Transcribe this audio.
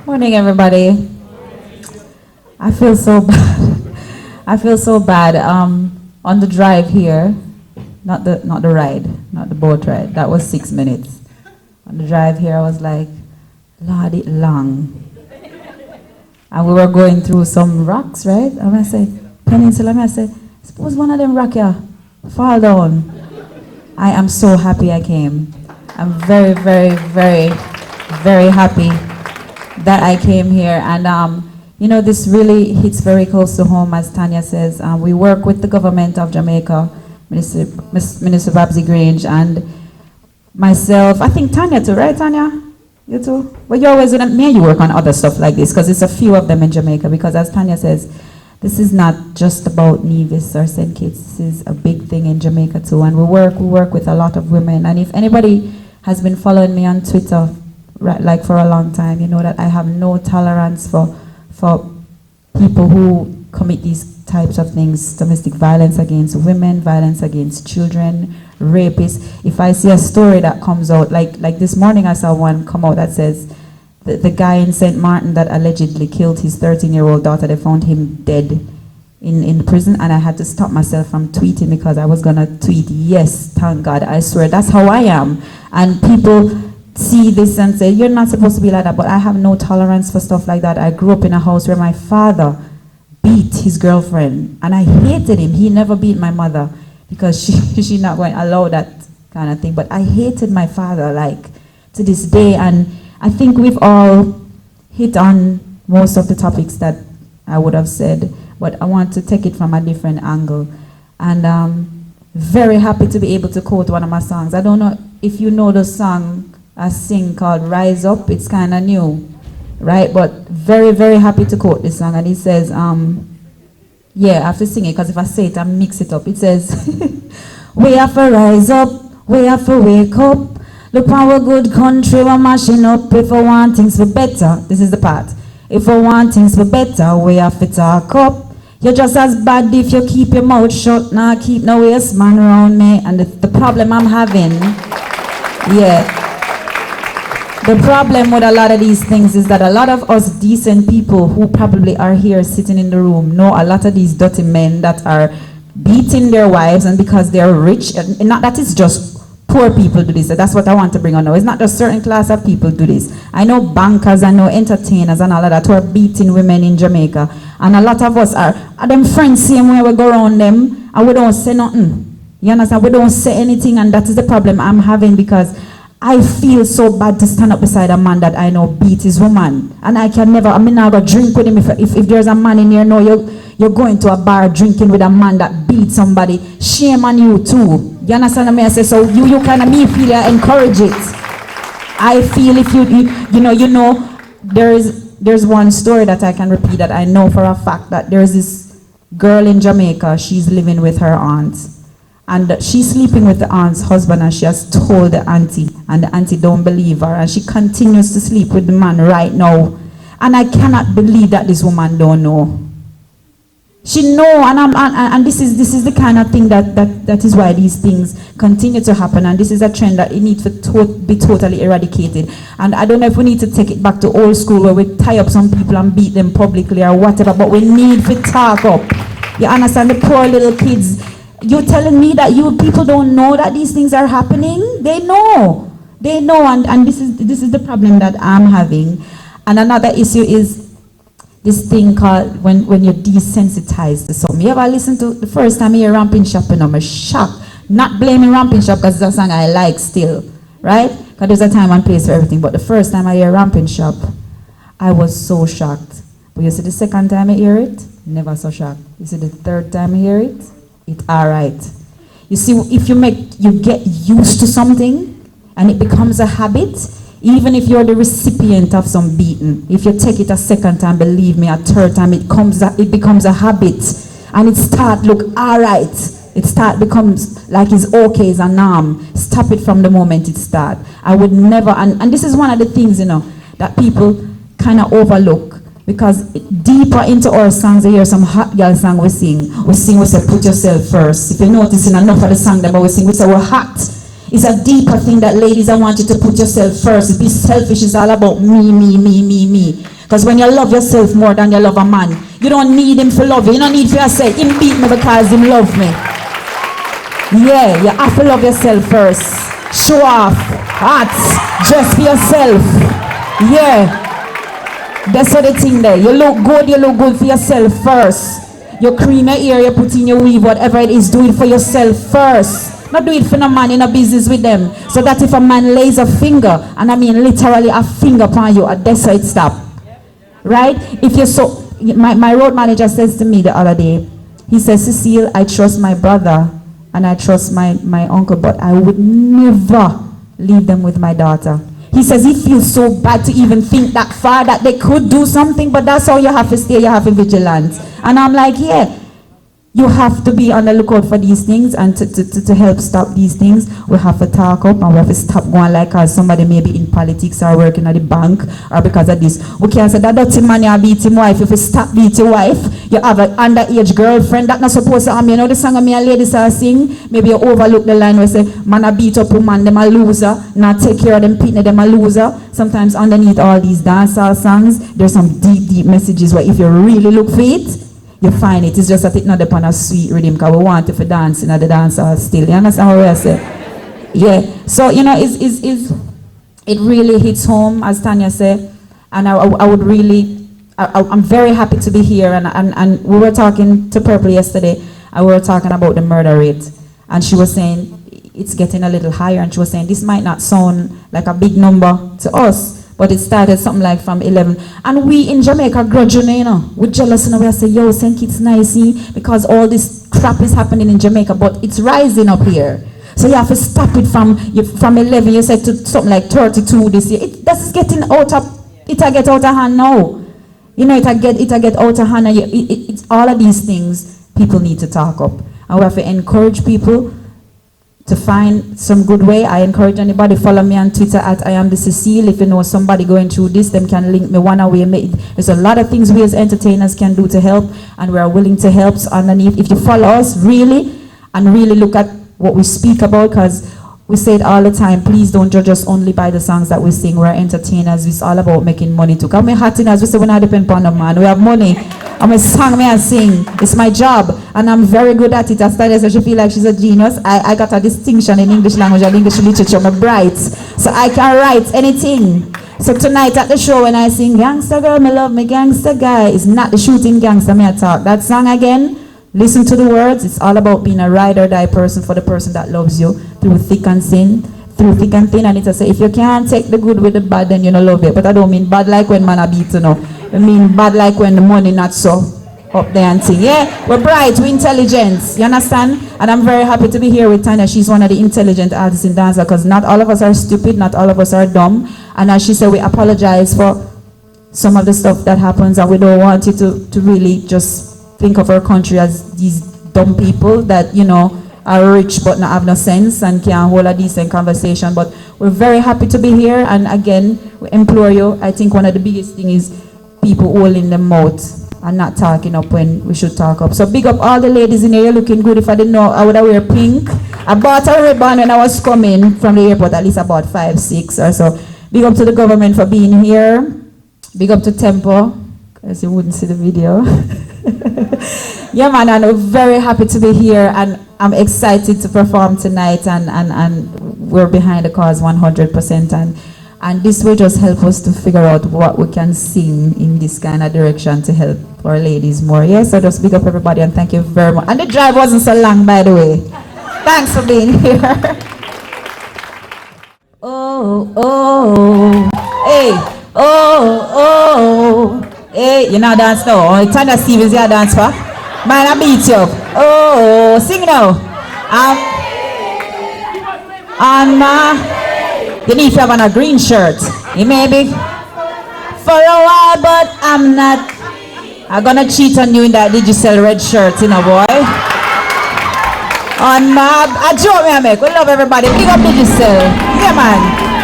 Morning, everybody. I feel so bad. I feel so bad. On the drive here, not the ride, not the boat ride. That was 6 minutes. On the drive here, I was like, Lord, it long. And we were going through some rocks, right? And I said, Peninsula. And I said, suppose one of them rock here fall down. I am so happy I came. I'm very, very, very, very happy that I came here. And you know, this really hits very close to home, as Tanya says. We work with the government of Jamaica, Minister Babsy Grange, and myself. I think Tanya too, right, Tanya? You too? Well, you always with me and you work on other stuff like this, because it's a few of them in Jamaica, because as Tanya says, this is not just about Nevis or St. Kitts. This is a big thing in Jamaica too. And we work with a lot of women. And if anybody has been following me on Twitter, right, like for a long time, you know that I have no tolerance for people who commit these types of things: domestic violence against women, violence against children, rapists. If I see a story that comes out, like this morning I saw one come out that says the guy in St. Martin that allegedly killed his 13-year-old daughter, they found him dead in prison, and I had to stop myself from tweeting because I was gonna tweet, yes, thank God, I swear, that's how I am. And people see this and say, you're not supposed to be like that, but I have no tolerance for stuff like that. I grew up in a house where my father beat his girlfriend, and I hated him. He never beat my mother because she's not going to allow that kind of thing, but I hated my father, like, to this day. And I think we've all hit on most of the topics that I would have said, but I want to take it from a different angle. And very happy to be able to quote one of my songs. I don't know if you know the song I sing called Rise Up. It's kind of new, right? But very, very happy to quote this song. And it says, yeah, I have to sing it because if I say it, I mix it up. It says, we have to rise up, we have to wake up. Look our good country, we're mashing up. If we want things for better, this is the part. If we want things for better, we have to talk up. You're just as bad if you keep your mouth shut. Nah, keep no waste man around me. And the problem I'm having, yeah. The problem with a lot of these things is that a lot of us decent people who probably are here sitting in the room know a lot of these dirty men that are beating their wives, and because they're rich, and not that it's just poor people do this. That's what I want to bring on now. It's not just certain class of people do this. I know bankers, I know entertainers and all of that who are beating women in Jamaica. And a lot of us are them friends same way we go around them and we don't say nothing. You understand? We don't say anything, and that is the problem I'm having, because I feel so bad to stand up beside a man that I know beat his woman. And I can never, I mean, I go drink with him if there's a man in here now, you're going to a bar drinking with a man that beat somebody. Shame on you too. You understand what I say? So you kind of me feel I encourage it. I feel if you know, there's one story that I can repeat that I know for a fact, that there's this girl in Jamaica, she's living with her aunt. And she's sleeping with the aunt's husband, and she has told the auntie, and the auntie don't believe her, and she continues to sleep with the man right now. And I cannot believe that this woman don't know. She know, and this is the kind of thing that is why these things continue to happen, and this is a trend that it needs to be totally eradicated. And I don't know if we need to take it back to old school where we tie up some people and beat them publicly or whatever, but we need to talk up. You understand? The poor little kids. You're telling me that you people don't know that these things are happening? They know, and this is the problem that I'm having. And another issue is this thing called when you're desensitized to something. You ever listen to the first time you hear Ramping Shop, and I'm shocked. Not blaming Ramping Shop because it's a song I like still, right? Because there's a time and place for everything. But the first time I hear Ramping Shop, I was so shocked. But you see the second time I hear it, never so shocked. You see the third time I hear it, it's all right. You see, if you get used to something and it becomes a habit, even if you're the recipient of some beating, if you take it a second time, believe me, a third time, it becomes a habit, and it start look all right. It becomes like it's okay, it's a norm. Stop it from the moment it start. I would never, and this is one of the things, you know, that people kind of overlook. Because deeper into our songs, you hear some hot girl song we sing. We say, put yourself first. If you notice in enough of the song that we sing, we say we're hot. It's a deeper thing that, ladies, I want you to put yourself first. Be selfish is all about me, me, me, me, me. Because when you love yourself more than you love a man, you don't need him to love you. You don't need for yourself. Him beat me because him love me. Yeah, you have to love yourself first. Show off. Hats. Dress for yourself. Yeah. That's what the thing there. You look good for yourself first. You cream your ear, you put in your weave, whatever it is, do it for yourself first. Not do it for no man in a business with them. So that if a man lays a finger, and I mean literally a finger upon you, that's how it stop. Right? If you're so, my road manager says to me the other day, he says, Cecile, I trust my brother and I trust my uncle, but I would never leave them with my daughter. He says he feels so bad to even think that far that they could do something, but that's how you have to stay, you have to be vigilant. And I'm like, yeah, you have to be on the lookout for these things, and to help stop these things, we have to talk up and we have to stop going like somebody maybe in politics or working at the bank or because of this. We can't say that dirty man you beat him wife. If you stop beat your wife, you have an underage girlfriend that not supposed to you know the song of me and ladies are sing, maybe you overlook the line where say, man a beat up woman, them a loser, not take care of them pitney, them a loser. Sometimes underneath all these dancehall songs, there's some deep messages where if you really look for it, you find it. It's just that it's not upon a sweet rhythm because we want it for dancing at the dancehall still. You understand what I say? Yeah. So, you know, it really hits home, as Tanya said. And I would really, I'm very happy to be here. And we were talking to Purple yesterday, and we were talking about the murder rate. And she was saying it's getting a little higher. And she was saying this might not sound like a big number to us, but it started something like from 11. And we in Jamaica grudgingly, you know, we're jealous, and we say, yo, think it's nice, because all this crap is happening in Jamaica, but it's rising up here. So you have to stop it from 11, you said, to something like 32 this year. That's getting out of, it'll get out of hand now. You know, it'll get out of hand. And it's all of these things people need to talk up. And we have to encourage people to find some good way. I encourage anybody, follow me on Twitter at I am the Cecile. If you know somebody going through this, them can link me one way. There's a lot of things we as entertainers can do to help, and we are willing to help. So underneath, if you follow us really, and really look at what we speak about, because we say it all the time, please don't judge us only by the songs that we sing. We're entertainers. It's all about making money too. Because we're hottiners, we say we're not depend on a man. We have money. I'm a song, me and sing. It's my job, and I'm very good at it. As Tanya said, she feel like she's a genius. I got a distinction in English language and English literature. I'm bright, so I can write anything. So tonight at the show, when I sing "Gangsta Girl, Me Love Me Gangsta Guy," it's not the shooting gangster me I talk. That song again, listen to the words. It's all about being a ride or die person for the person that loves you through thick and thin. Through thick and thin, and it's a say, if you can't take the good with the bad, then you don't love it. But I don't mean bad like when man a beat, you know. I mean bad like when the money not so up there and thing. Yeah, we're bright, we're intelligent, you understand? And I'm very happy to be here with Tanya. She's one of the intelligent artists in dance, because not all of us are stupid, not all of us are dumb. And as she said, we apologize for some of the stuff that happens, and we don't want you to really just think of our country as these dumb people that, you know, are rich but not have no sense and can't hold a decent conversation. But we're very happy to be here, and again, we implore you. I think one of the biggest things is people holding their mouth and not talking up when we should talk up. So big up all the ladies in here. You're looking good. If I didn't know, I would have wear pink. I bought a ribbon when I was coming from the airport, at least about 5, 6 or so. Big up to the government for being here. Big up to Tempo, because you wouldn't see the video. Yeah, man, and we're very happy to be here, and I'm excited to perform tonight, and we're behind the cause 100%, and this will just help us to figure out what we can sing in this kind of direction to help our ladies more. Yeah, so just big up everybody, and thank you very much. And the drive wasn't so long, by the way. Thanks for being here. Oh, oh, hey, oh, hey, you know dance now. Oh, Tanya Stevens, you dance for? Man, I beat you up. Oh, sing now. On my, you need to have on a green shirt. You maybe for a while, but I'm not. I'm gonna cheat on you in that digital red shirt, you know, boy. On my, I joke me, I make. We love everybody. Big up digital. Yeah, man.